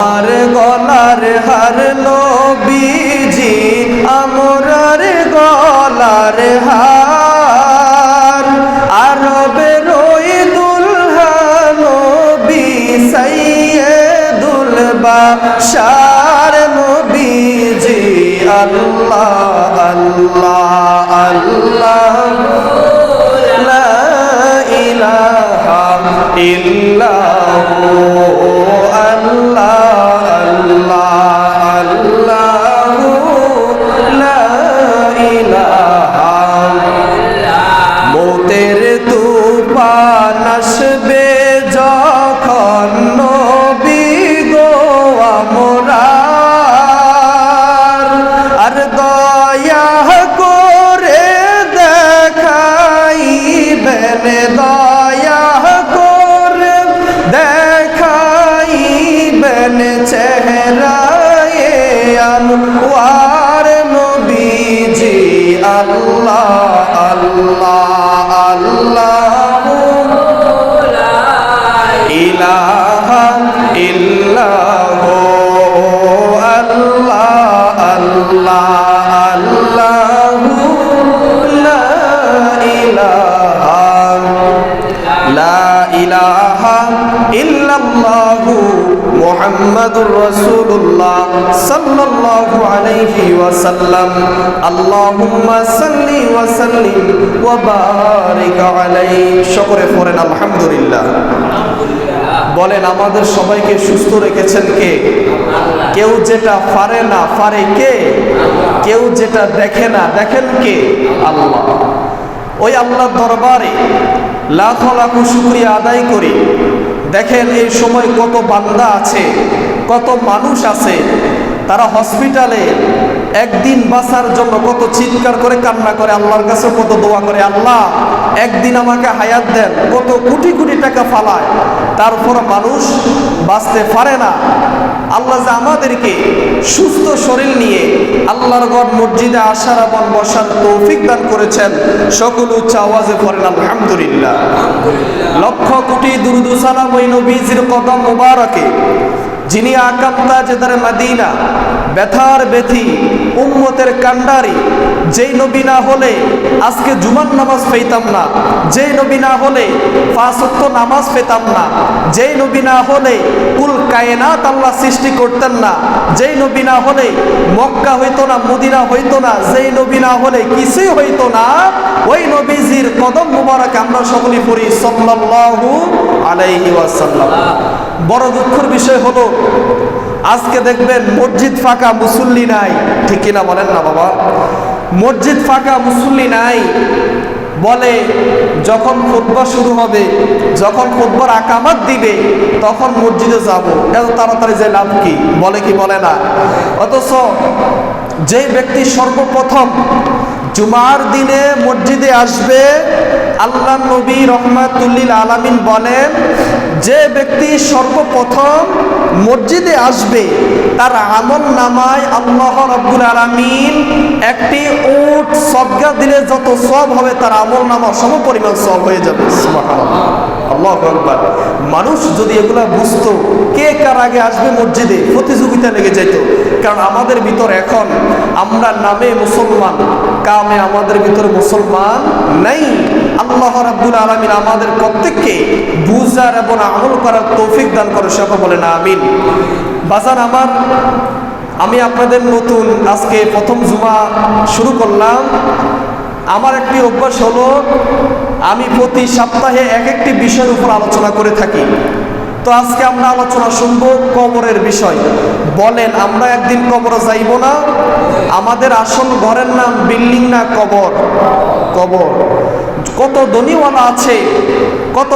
আর গলার হার নবীজি আমরার গলার হার আরবের ওই দুলহা নবী সাইয়্যিদুল বাশার নবীজি আল্লাহ আল্লাহ আল্লাহ লা ইলাহা ইল্লাহু মৌতের তুফান আসবে যখন নবী গো আমরার আর দয়া করে দেখাইবেন দয়া করে দেখাইবেন চেহারায়ে আনওয়ার নবীজি আল্লাহ আল্লাহ আল্লাহু লা ইলাহা ইল্লাহু আল্লাহ আল্লাহ আল্লাহু লা ইলাহা ইল্লাল্লাহু মুহাম্মাদুর রাসূলুল্লাহ সাল্লাল্লাহু আলাইহি ওয়াসাল্লাম। আল্লাহুম্মা সাল্লি ওয়া সাল্লিম ওয়া বারিক আলাইহি। সকলে পড়েন আলহামদুলিল্লাহ। বলেন আমাদের সবাইকে সুস্থ রেখেছেন কে? কেউ যেটা পারে না পারে কে? কেউ যেটা দেখে না দেখেন কে? আল্লাহ। ওই আল্লাহর দরবারে লাখ লাখ শুকরিয়া আদায় করি। দেখেন এই সময় কত বান্দা আছে, কত মানুষ আছে, তারা হসপিটালে একদিন বাঁচার জন্য কত চিৎকার করে কান্না করে, আল্লাহর কাছে কত দোয়া করে, আল্লাহ একদিন আমাকে হায়াত দেন, কত কোটি কোটি টাকা ফালায়, তারপর মানুষ বাঁচতে পারে না। আল্লাহ যে আমাদেরকে সুস্থ শরীর নিয়ে আল্লাহর ঘর মসজিদে আসার এবং বসার তৌফিক দান করেছেন, সকল উচ্চ আওয়াজে পড়েন আলহামদুলিল্লাহ। লক্ষ কোটি দুরূদ ও সালাম ওই নবীজির কদম মুবারকে, যিনি আকাম তাজদার মদিনা, ব্যথার ব্যথী উম্মতের কান্ডারি। যেই নবী না হলে আজকে জুমার নামাজ পেতাম না, যেই নবী না হলে পাঁচ ওয়াক্ত নামাজ পেতাম না, যেই নবী না হলে কুল কায়নাত আল্লাহ সৃষ্টি করতেন না, যেই নবী না হলে মক্কা হইতো না, মদিনা হইতো না, যেই নবী না হলে কিছুই হইতো না। ওই নবীজির কদম মুবারক আমরা সকলেই পড়ি সাল্লাল্লাহু আলাইহি ওয়াসাল্লাম। বড় দুঃখের বিষয় হলো আজকে দেখবেন মসজিদ ফাঁকা, মুসল্লি নাই। ঠিক কিনা বলেন না বাবা? মসজিদ ফাঁকা, মুসল্লি নাই। বলে যখন খুতবা শুরু হবে, যখন খুতবার আকামাত দিবে তখন মসজিদে যাব, এত তাড়াতাড়ি যে লাভ কি? বলে কি বলে না? অথচ যে ব্যক্তি সর্বপ্রথম জুমার দিনে মসজিদে আসবে, আল্লাহ নবী রহমাতুল লিল আলামিন বলেন যে ব্যক্তি সর্বপ্রথম মসজিদে আসবে তার আমল নামায় আল্লাহ রাব্বুল আলামিন একটি উট সদকা দিলে যত সওয়াব হবে তার আমল নামা সমপরিমাণ সওয়াব হয়ে যাবে। সুবহানাল্লাহ, আল্লাহু আকবার। মানুষ যদি এগুলা বুঝতো, কে কার আগে আসবে মসজিদে প্রতিযোগিতা লেগে যেত। কারণ আমাদের ভিতর এখন আমরা নামে মুসলমান, কামে আমাদের ভিতরে মুসলমান নাই। আল্লাহ রাব্বুল আলামিন আমাদের প্রত্যেককে বুঝার এবং আমল করার তৌফিক দান করে, সকলে বলেন আমিন। বাজান আমার, আমি আপনাদের নতুন আজকে প্রথম জুমা শুরু করলাম। আমার একটি অভ্যাস হলো আমি প্রতি সপ্তাহে এক একটি বিষয়ের উপর আলোচনা করে থাকি। তো আজকে আমরা আলোচনা শুনবো কবরের বিষয়। বলেন আমরা একদিন কবরে যাইব না? আমাদের আসল ঘরের নাম বিল্ডিং না কবর? কবর। কত ধনীওয়ালা আছে, কত